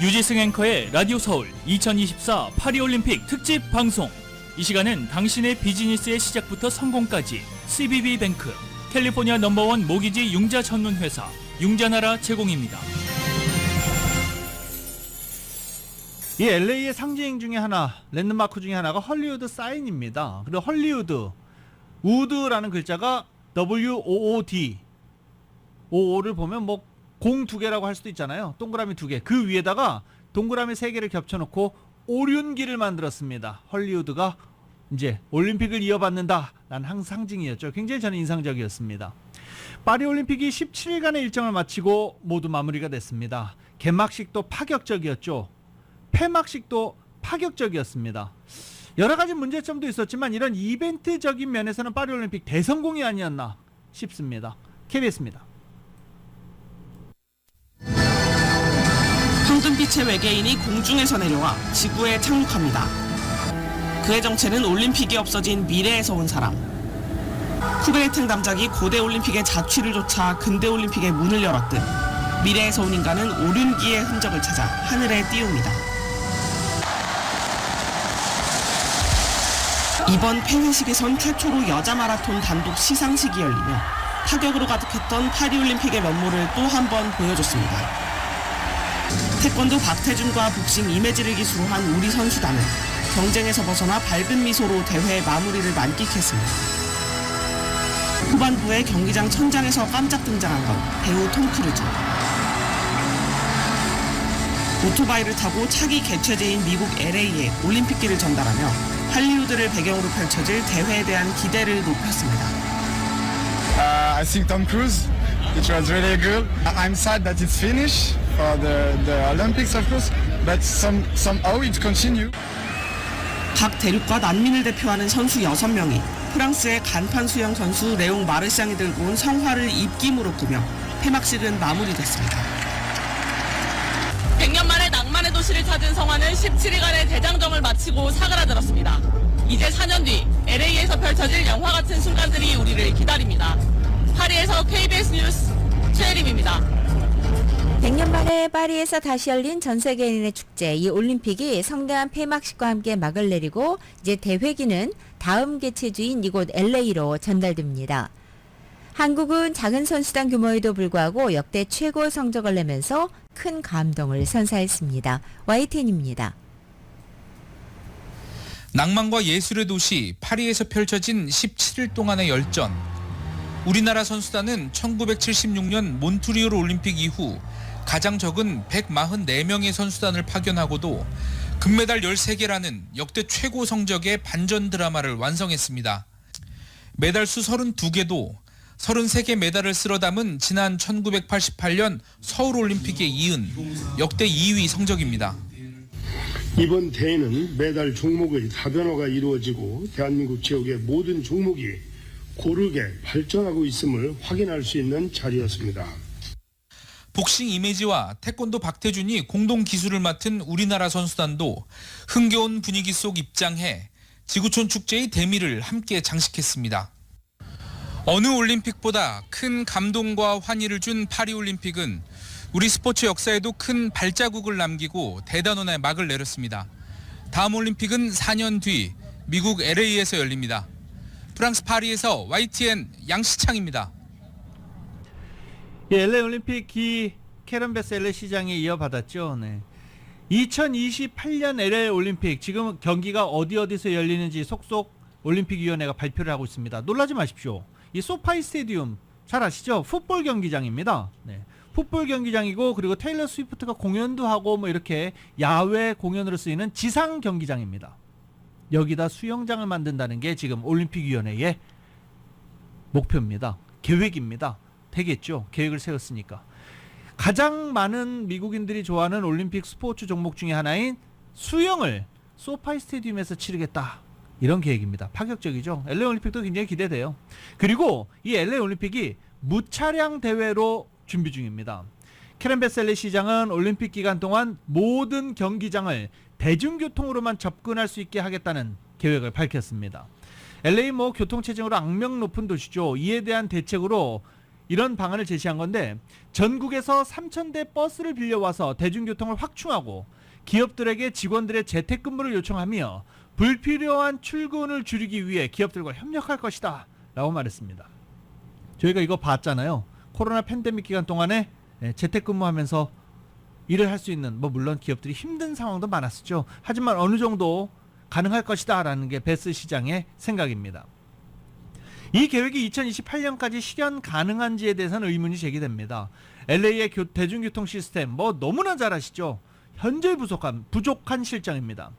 유지승 앵커의 라디오 서울 2024 파리올림픽 특집 방송. 이 시간은 당신의 비즈니스의 시작부터 성공까지 CBB뱅크, 캘리포니아 넘버원 모기지 융자 전문 회사 융자나라 제공입니다. 이 LA의 상징 중에 하나, 랜드마크 중에 하나가 헐리우드 사인입니다. 그리고 헐리우드, 우드라는 글자가 WOOD, OO를 보면 뭐 공 두 개라고 할 수도 있잖아요. 동그라미 두 개. 그 위에다가 동그라미 세 개를 겹쳐놓고 오륜기를 만들었습니다. 헐리우드가 이제 올림픽을 이어받는다라는 상징이었죠. 굉장히 저는 인상적이었습니다. 파리올림픽이 17일간의 일정을 마치고 모두 마무리가 됐습니다. 개막식도 파격적이었죠. 폐막식도 파격적이었습니다. 여러 가지 문제점도 있었지만 이런 이벤트적인 면에서는 파리올림픽 대성공이 아니었나 싶습니다. KBS입니다. 황금빛의 외계인이 공중에서 내려와 지구에 착륙합니다. 그의 정체는 올림픽이 없어진 미래에서 온 사람. 쿠베르탱 담작이 고대 올림픽의 자취를 좇아 근대 올림픽의 문을 열었듯 미래에서 온 인간은 오륜기의 흔적을 찾아 하늘에 띄웁니다. 이번 폐회식에선 최초로 여자 마라톤 단독 시상식이 열리며 타격으로 가득했던 파리올림픽의 면모를 또 한 번 보여줬습니다. 태권도 박태준과 복싱 이매지를 기수로 한 우리 선수단은 경쟁에서 벗어나 밝은 미소로 대회 마무리를 만끽했습니다. 후반부에 경기장 천장에서 깜짝 등장한 건 배우 톰 크루즈. 오토바이를 타고 차기 개최지인 미국 LA에 올림픽기를 전달하며 할리우드를 배경으로 펼쳐질 대회에 대한 기대를 높였습니다. I think Tom Cruise, it was really good. I'm sad that it's finished for the Olympics, of course, but somehow it continue. 각 대륙과 난민을 대표하는 선수 6명이 프랑스의 간판 수영 선수 레옹 마르샹이 들고 온 성화를 입김으로 꾸며 폐막식은 마무리됐습니다. 100년 만에 낭만의 도시를 찾은 성화는 17일간의 대장정을 마치고 사그라들었습니다. 이제 4년 뒤 LA에서 펼쳐질 영화 같은 순간들이 우리를 기다립니다. 파리에서 KBS 뉴스 최혜림입니다. 100년 만에 파리에서 다시 열린 전 세계인의 축제, 이 올림픽이 성대한 폐막식과 함께 막을 내리고 이제 대회기는 다음 개최주인 이곳 LA로 전달됩니다. 한국은 작은 선수단 규모에도 불구하고 역대 최고 성적을 내면서 큰 감동을 선사했습니다. YTN입니다. 낭만과 예술의 도시 파리에서 펼쳐진 17일 동안의 열전. 우리나라 선수단은 1976년 몬트리올 올림픽 이후 가장 적은 144명의 선수단을 파견하고도 금메달 13개라는 역대 최고 성적의 반전 드라마를 완성했습니다. 메달 수 32개도 33개 메달을 쓸어 담은 지난 1988년 서울올림픽에 이은 역대 2위 성적입니다. 이번 대회는 메달 종목의 다변화가 이루어지고 대한민국 지역의 모든 종목이 고르게 발전하고 있음을 확인할 수 있는 자리였습니다. 복싱 이매지와 태권도 박태준이 공동 기수를 맡은 우리나라 선수단도 흥겨운 분위기 속 입장해 지구촌 축제의 대미를 함께 장식했습니다. 어느 올림픽보다 큰 감동과 환희를 준 파리올림픽은 우리 스포츠 역사에도 큰 발자국을 남기고 대단원의 막을 내렸습니다. 다음 올림픽은 4년 뒤 미국 LA에서 열립니다. 프랑스 파리에서 YTN 양시창입니다. LA 올림픽 캐런베스 LA 시장에 이어받았죠. 네. 2028년 LA 올림픽 지금 경기가 어디서 열리는지 속속 올림픽위원회가 발표를 하고 있습니다. 놀라지 마십시오. 이 소파이 스테디움 잘 아시죠? 풋볼 경기장입니다. 네. 풋볼 경기장이고 그리고 테일러 스위프트가 공연도 하고 뭐 이렇게 야외 공연으로 쓰이는 지상 경기장입니다. 여기다 수영장을 만든다는 게 지금 올림픽위원회의 목표입니다. 계획입니다. 되겠죠. 계획을 세웠으니까. 가장 많은 미국인들이 좋아하는 올림픽 스포츠 종목 중에 하나인 수영을 소파이 스테디움에서 치르겠다. 이런 계획입니다. 파격적이죠. LA 올림픽도 굉장히 기대돼요. 그리고 이 LA 올림픽이 무차량 대회로 준비 중입니다. 캐런베스 LA 시장은 올림픽 기간 동안 모든 경기장을 대중교통으로만 접근할 수 있게 하겠다는 계획을 밝혔습니다. LA 교통체증으로 악명 높은 도시죠. 이에 대한 대책으로 이런 방안을 제시한 건데 전국에서 3,000대 버스를 빌려와서 대중교통을 확충하고 기업들에게 직원들의 재택근무를 요청하며 불필요한 출근을 줄이기 위해 기업들과 협력할 것이다 라고 말했습니다. 저희가 이거 봤잖아요. 코로나 팬데믹 기간 동안에 재택근무하면서 일을 할 수 있는, 물론 기업들이 힘든 상황도 많았었죠. 하지만 어느 정도 가능할 것이다 라는 게 베스 시장의 생각입니다. 이 계획이 2028년까지 실현 가능한지에 대해서는 의문이 제기됩니다. LA의 대중교통 시스템 너무나 잘 아시죠? 현저히 부족한 실정입니다.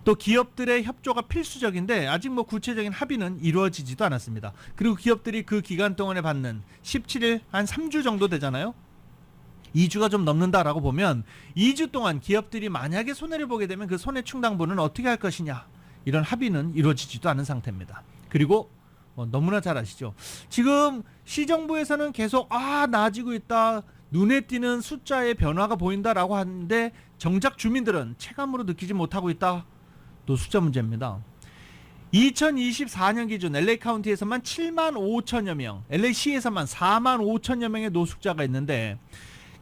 또 기업들의 협조가 필수적인데 아직 구체적인 합의는 이루어지지도 않았습니다. 그리고 기업들이 그 기간 동안에 받는 17일 한 3주 정도 되잖아요. 2주가 좀 넘는다라고 보면 2주 동안 기업들이 만약에 손해를 보게 되면 그 손해 충당분은 어떻게 할 것이냐, 이런 합의는 이루어지지도 않은 상태입니다. 그리고 너무나 잘 아시죠? 지금 시정부에서는 계속 나아지고 있다, 눈에 띄는 숫자의 변화가 보인다라고 하는데 정작 주민들은 체감으로 느끼지 못하고 있다. 또 숫자 문제입니다. 2024년 기준 LA 카운티에서만 7만 5천여 명, LA시에서만 4만 5천여 명의 노숙자가 있는데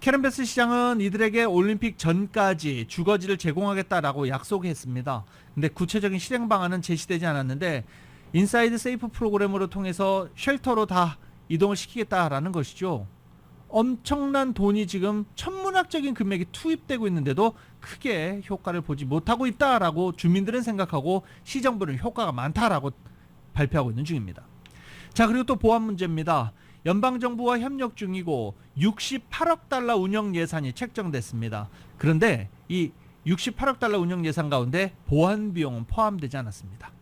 캐런 베스 시장은 이들에게 올림픽 전까지 주거지를 제공하겠다라고 약속했습니다. 근데 구체적인 실행 방안은 제시되지 않았는데 인사이드 세이프 프로그램으로 통해서 쉘터로 다 이동을 시키겠다라는 것이죠. 엄청난 돈이 지금 천문학적인 금액이 투입되고 있는데도 크게 효과를 보지 못하고 있다라고 주민들은 생각하고 시정부는 효과가 많다라고 발표하고 있는 중입니다. 자, 그리고 또 보안 문제입니다. 연방정부와 협력 중이고 68억 달러 운영 예산이 책정됐습니다. 그런데 이 68억 달러 운영 예산 가운데 보안 비용은 포함되지 않았습니다.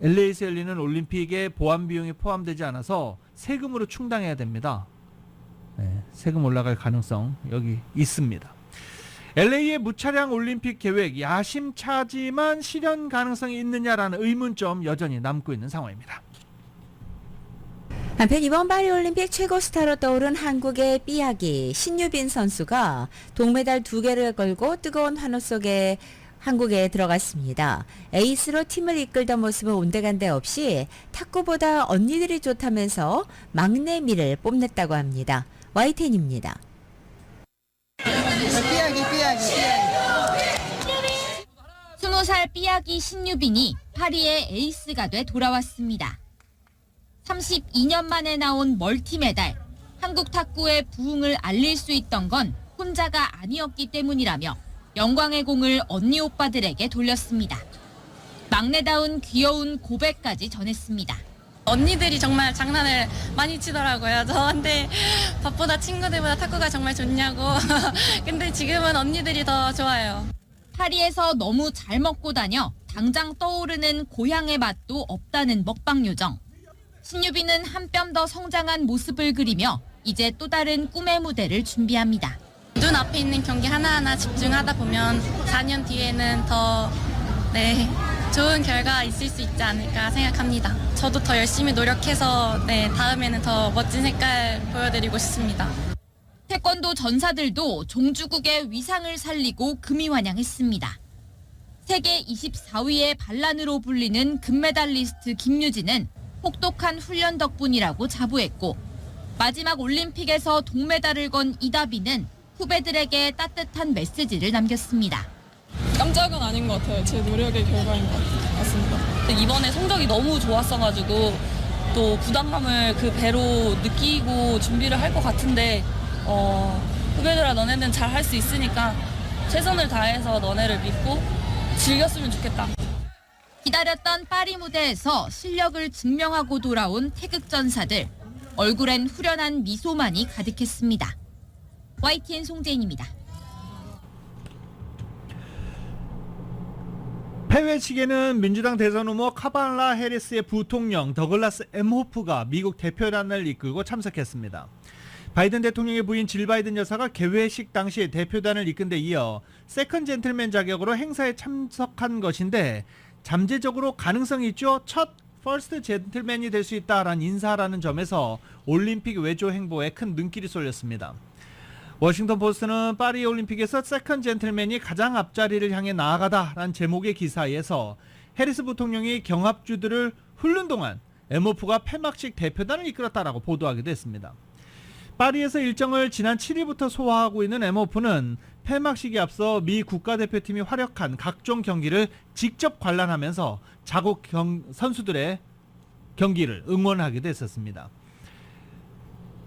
LA에서 열리는 올림픽에 보안 비용이 포함되지 않아서 세금으로 충당해야 됩니다. 세금 올라갈 가능성 여기 있습니다. LA의 무차량 올림픽 계획 야심차지만 실현 가능성이 있느냐라는 의문점 여전히 남고 있는 상황입니다. 한편 이번 파리올림픽 최고 스타로 떠오른 한국의 삐약이 신유빈 선수가 동메달 2개를 걸고 뜨거운 환호 속에 한국에 들어갔습니다. 에이스로 팀을 이끌던 모습은 온데간데 없이 탁구보다 언니들이 좋다면서 막내 미를 뽐냈다고 합니다. YTN입니다. 삐약이. 20살 삐약이 신유빈이 파리의 에이스가 돼 돌아왔습니다. 32년 만에 나온 멀티메달, 한국 탁구의 부흥을 알릴 수 있던 건 혼자가 아니었기 때문이라며 영광의 공을 언니 오빠들에게 돌렸습니다. 막내다운 귀여운 고백까지 전했습니다. 언니들이 정말 장난을 많이 치더라고요. 저한테 밥보다 친구들보다 탁구가 정말 좋냐고. 근데 지금은 언니들이 더 좋아요. 파리에서 너무 잘 먹고 다녀 당장 떠오르는 고향의 맛도 없다는 먹방 요정. 신유빈은 한 뼘 더 성장한 모습을 그리며 이제 또 다른 꿈의 무대를 준비합니다. 눈앞에 있는 경기 하나하나 집중하다 보면 4년 뒤에는 더 좋은 결과 있을 수 있지 않을까 생각합니다. 저도 더 열심히 노력해서 다음에는 더 멋진 색깔 보여드리고 싶습니다. 태권도 전사들도 종주국의 위상을 살리고 금이 환영했습니다. 세계 24위의 반란으로 불리는 금메달리스트 김유진은 혹독한 훈련 덕분이라고 자부했고 마지막 올림픽에서 동메달을 건 이다비는 후배들에게 따뜻한 메시지를 남겼습니다. 깜짝은 아닌 것 같아요. 제 노력의 결과인 것 같습니다. 이번에 성적이 너무 좋았어가지고 또 부담감을 그 배로 느끼고 준비를 할 것 같은데 후배들아 너네는 잘 할 수 있으니까 최선을 다해서 너네를 믿고 즐겼으면 좋겠다. 기다렸던 파리 무대에서 실력을 증명하고 돌아온 태극전사들. 얼굴엔 후련한 미소만이 가득했습니다. YTN 송재인입니다. 폐회식에는 민주당 대선 후보 카말라 해리스의 부통령 더글라스 M. 호프가 미국 대표단을 이끌고 참석했습니다. 바이든 대통령의 부인 질 바이든 여사가 개회식 당시 대표단을 이끈 데 이어 세컨 젠틀맨 자격으로 행사에 참석한 것인데 잠재적으로 가능성이 있죠. 첫 퍼스트 젠틀맨이 될 수 있다라는 인사라는 점에서 올림픽 외조 행보에 큰 눈길이 쏠렸습니다. 워싱턴 포스트는 파리 올림픽에서 세컨 젠틀맨이 가장 앞자리를 향해 나아가다라는 제목의 기사에서 해리스 부통령이 경합주들을 훑는 동안 에모프가 폐막식 대표단을 이끌었다라고 보도하기도 했습니다. 파리에서 일정을 지난 7일부터 소화하고 있는 에모프는 폐막식에 앞서 미 국가대표팀이 활약한 각종 경기를 직접 관람하면서 자국 선수들의 경기를 응원하기도 했었습니다.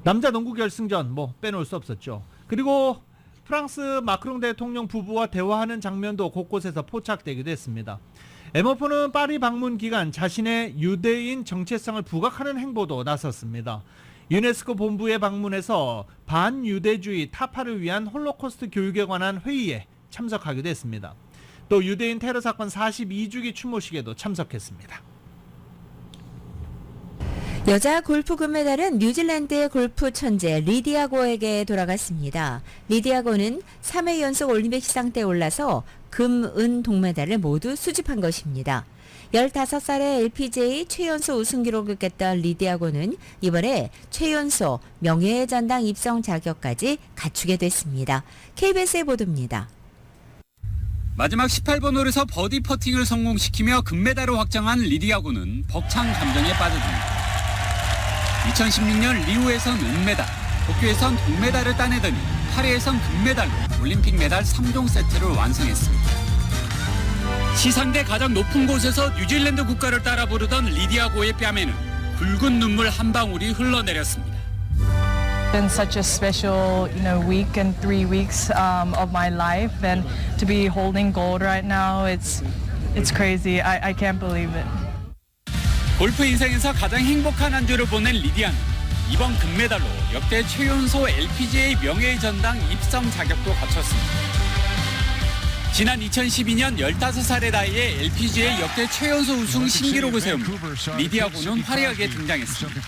남자 농구 결승전 빼놓을 수 없었죠. 그리고 프랑스 마크롱 대통령 부부와 대화하는 장면도 곳곳에서 포착되기도 했습니다. 에모프는 파리 방문 기간 자신의 유대인 정체성을 부각하는 행보도 나섰습니다. 유네스코 본부에 방문해서 반유대주의 타파를 위한 홀로코스트 교육에 관한 회의에 참석하기도 했습니다. 또 유대인 테러 사건 42주기 추모식에도 참석했습니다. 여자 골프 금메달은 뉴질랜드의 골프 천재 리디아고에게 돌아갔습니다. 리디아고는 3회 연속 올림픽 시상대에 올라서 금, 은, 동메달을 모두 수집한 것입니다. 15살의 LPGA 최연소 우승 기록을 깼던 리디아고는 이번에 최연소 명예의 전당 입성 자격까지 갖추게 됐습니다. KBS의 보도입니다. 마지막 18번 홀에서 버디 퍼팅을 성공시키며 금메달을 확정한 리디아고는 벅찬 감정에 빠져듭니다. 2016년 리우에선 은메달, 도쿄에선 동메달을 따내더니 파리에선 금메달로 올림픽 메달 3종 세트를 완성했습니다. 시상대 가장 높은 곳에서 뉴질랜드 국가를 따라 부르던 리디아고의 뺨에는 굵은 눈물 한 방울이 흘러내렸습니다. It's been such a special, week and 3 weeks of my life, and to be holding gold right now, it's crazy. I can't believe it. 골프 인생에서 가장 행복한 한 주를 보낸 리디아는 이번 금메달로 역대 최연소 LPGA 명예의 전당 입성 자격도 갖췄습니다. 지난 2012년 15살의 나이에 LPGA 역대 최연소 우승 신기록을 세운 리디아고는 화려하게 등장했습니다.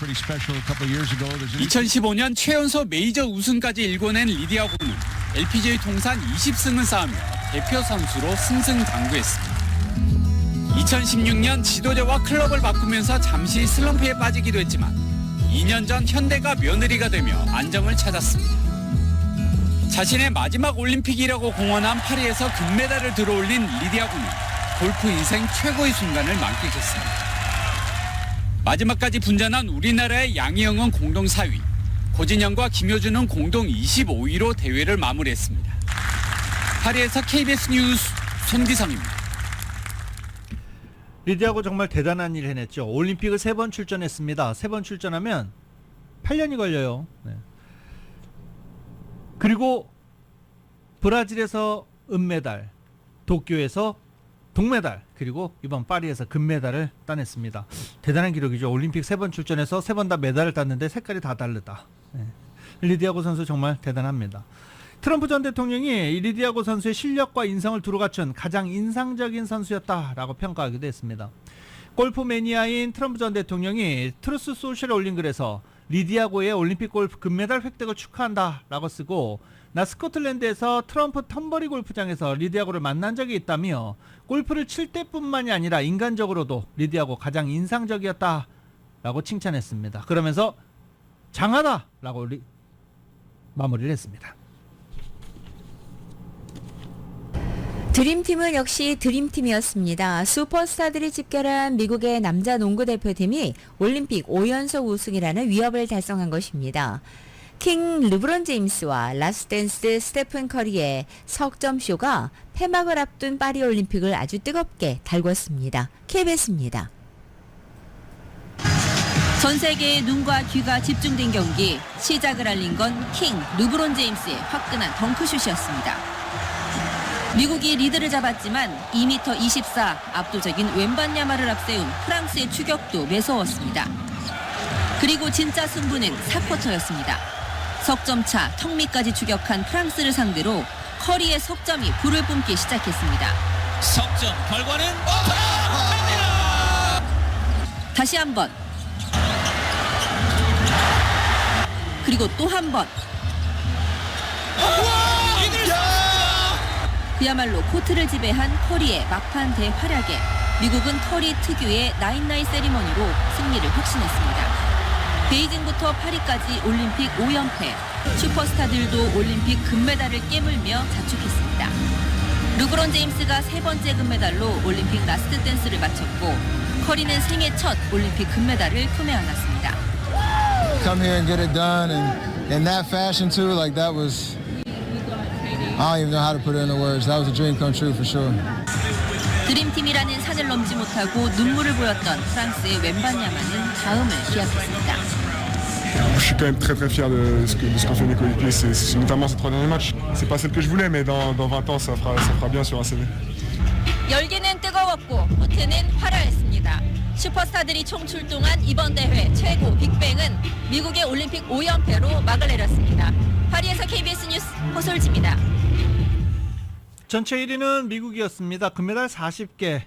2015년 최연소 메이저 우승까지 일궈낸 리디아고는 LPGA 통산 20승을 쌓으며 대표 선수로 승승장구했습니다. 2016년 지도자와 클럽을 바꾸면서 잠시 슬럼프에 빠지기도 했지만 2년 전 현대가 며느리가 되며 안정을 찾았습니다. 자신의 마지막 올림픽이라고 공언한 파리에서 금메달을 들어올린 리디아고는 골프 인생 최고의 순간을 만끽했습니다. 마지막까지 분전한 우리나라의 양희영은 공동 4위, 고진영과 김효준은 공동 25위로 대회를 마무리했습니다. 파리에서 KBS 뉴스 손기성입니다. 리디아고 정말 대단한 일 해냈죠. 올림픽을 3번 출전했습니다. 3번 출전하면 8년이 걸려요. 네. 그리고 브라질에서 은메달, 도쿄에서 동메달, 그리고 이번 파리에서 금메달을 따냈습니다. 대단한 기록이죠. 올림픽 3번 출전해서 3번 다 메달을 땄는데 색깔이 다 다르다. 네. 리디아고 선수 정말 대단합니다. 트럼프 전 대통령이 리디아고 선수의 실력과 인성을 두루 갖춘 가장 인상적인 선수였다라고 평가하기도 했습니다. 골프 매니아인 트럼프 전 대통령이 트루스 소셜에 올린 글에서 리디아고의 올림픽 골프 금메달 획득을 축하한다라고 쓰고, 나 스코틀랜드에서 트럼프 텀버리 골프장에서 리디아고를 만난 적이 있다며 골프를 칠 때뿐만이 아니라 인간적으로도 리디아고 가장 인상적이었다라고 칭찬했습니다. 그러면서 장하다라고 마무리를 했습니다. 드림팀은 역시 드림팀이었습니다. 슈퍼스타들이 집결한 미국의 남자 농구 대표팀이 올림픽 5연속 우승이라는 위협을 달성한 것입니다. 킹 르브론 제임스와 라스트댄스 스테픈 커리의 석점쇼가 폐막을 앞둔 파리 올림픽을 아주 뜨겁게 달궜습니다. KBS입니다. 전 세계의 눈과 귀가 집중된 경기, 시작을 알린 건 킹 르브론 제임스의 화끈한 덩크슛이었습니다. 미국이 리드를 잡았지만 2m 24 압도적인 웬반야마를 앞세운 프랑스의 추격도 매서웠습니다. 그리고 진짜 승부는 4쿼터였습니다. 석점차 턱밑까지 추격한 프랑스를 상대로 커리의 석점이 불을 뿜기 시작했습니다. 석점 결과는 다시 한 번. 그리고 또 한 번. 그야말로 코트를 지배한 커리의 막판 대활약에 미국은 커리 특유의 나인나인 세리머니로 승리를 확신했습니다. 베이징부터 파리까지 올림픽 5연패, 슈퍼스타들도 올림픽 금메달을 깨물며 자축했습니다. 르브론 제임스가 세 번째 금메달로 올림픽 라스트 댄스를 마쳤고 커리는 생애 첫 올림픽 금메달을 품에 안았습니다. Come here and get it done, and in that fashion too. Like that was, I don't even know how to put it into words. That was a dream come true for sure. 드림팀이라는 산을 넘지 못하고 눈물을 보였던 프랑스의 웬반야마는 다음을 기약했습니다. Je suis quand même très fier de ce qu'ont fait mes coéquipiers, c'est notamment ces 3 derniers matchs. C'est pas celle que je voulais, mais dans 20 ans, ça fera bien sur un CV. 열기는 뜨거웠고 후퇴는 화려했습니다. 슈퍼스타들이 총출동한 이번 대회 최고 빅뱅은 미국의 올림픽 5연패로 막을 내렸습니다. 파리에서 KBS 뉴스 호솔지입니다. 전체 1위는 미국이었습니다. 금메달 40개,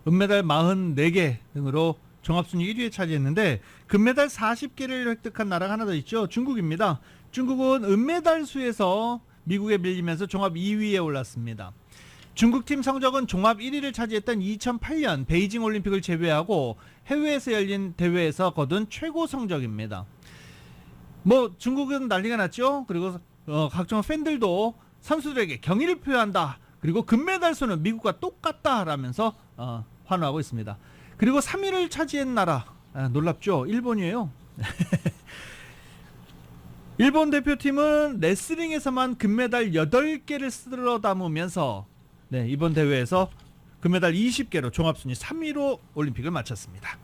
은메달 44개 등으로 종합순위 1위에 차지했는데 금메달 40개를 획득한 나라가 하나 더 있죠. 중국입니다. 중국은 은메달 수에서 미국에 밀리면서 종합 2위에 올랐습니다. 중국팀 성적은 종합 1위를 차지했던 2008년 베이징 올림픽을 제외하고 해외에서 열린 대회에서 거둔 최고 성적입니다. 뭐 중국은 난리가 났죠. 그리고 각종 팬들도 선수들에게 경의를 표한다. 그리고 금메달 수는 미국과 똑같다라면서 환호하고 있습니다. 그리고 3위를 차지한 나라 놀랍죠. 일본이에요. 일본 대표팀은 레슬링에서만 금메달 8개를 쓸어 담으면서 이번 대회에서 금메달 20개로 종합순위 3위로 올림픽을 마쳤습니다.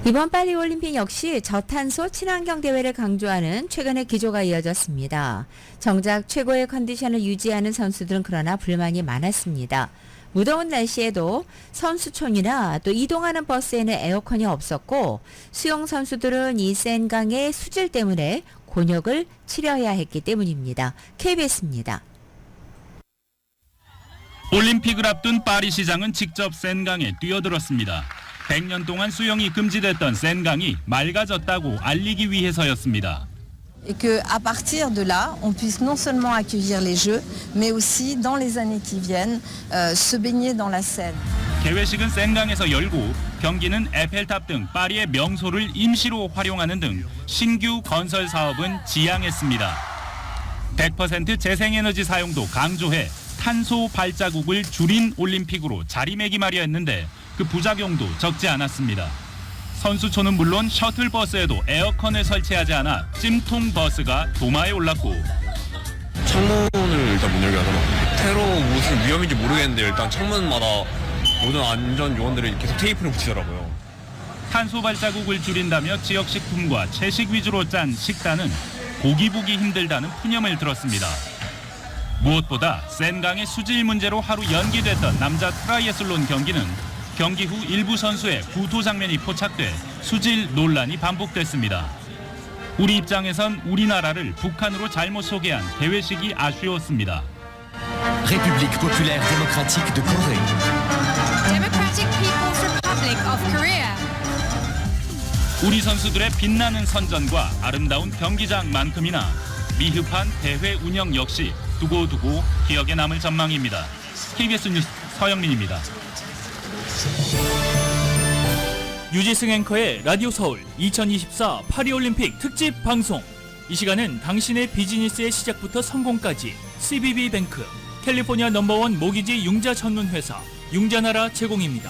이번 파리올림픽 역시 저탄소 친환경 대회를 강조하는 최근의 기조가 이어졌습니다. 정작 최고의 컨디션을 유지하는 선수들은 그러나 불만이 많았습니다. 무더운 날씨에도 선수촌이나 또 이동하는 버스에는 에어컨이 없었고 수영 선수들은 이 센 강의 수질 때문에 곤욕을 치러야 했기 때문입니다. KBS입니다. 올림픽을 앞둔 파리 시장은 직접 센강에 뛰어들었습니다. 100년 동안 수영이 금지됐던 센강이 맑아졌다고 알리기 위해서였습니다. Et que à partir de là, on puisse non seulement accueillir les Jeux, mais aussi dans les années qui viennent, se baigner dans la Seine. 개회식은 센강에서 열고 경기는 에펠탑 등 파리의 명소를 임시로 활용하는 등 신규 건설 사업은 지양했습니다. 100% 재생에너지 사용도 강조해 탄소 발자국을 줄인 올림픽으로 자리매김하려 했는데 그 부작용도 적지 않았습니다. 선수촌은 물론 셔틀버스에도 에어컨을 설치하지 않아 찜통 버스가 도마에 올랐고 창문을 일단 못 열게 하잖아. 테러 무슨 위험인지 모르겠는데 일단 창문마다 모든 안전 요원들이 계속 테이프를 붙이더라고요. 탄소 발자국을 줄인다며 지역식품과 채식 위주로 짠 식단은 고기 보기 힘들다는 푸념을 들었습니다. 무엇보다 센강의 수질 문제로 하루 연기됐던 남자 트라이애슬론 경기는 경기 후 일부 선수의 구토 장면이 포착돼 수질 논란이 반복됐습니다. 우리 입장에선 우리나라를 북한으로 잘못 소개한 개회식이 아쉬웠습니다. République populaire démocratique de Corée. Democratic People's Republic of Korea. 우리 선수들의 빛나는 선전과 아름다운 경기장만큼이나 미흡한 대회 운영 역시 두고두고 기억에 남을 전망입니다. KBS 뉴스 서영민입니다. 유지승 앵커의 라디오 서울 2024 파리올림픽 특집 방송. 이 시간은 당신의 비즈니스의 시작부터 성공까지 CBB뱅크, 캘리포니아 넘버원 모기지 융자 전문 회사 융자나라 제공입니다.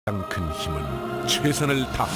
가장 큰 힘은 최선을 다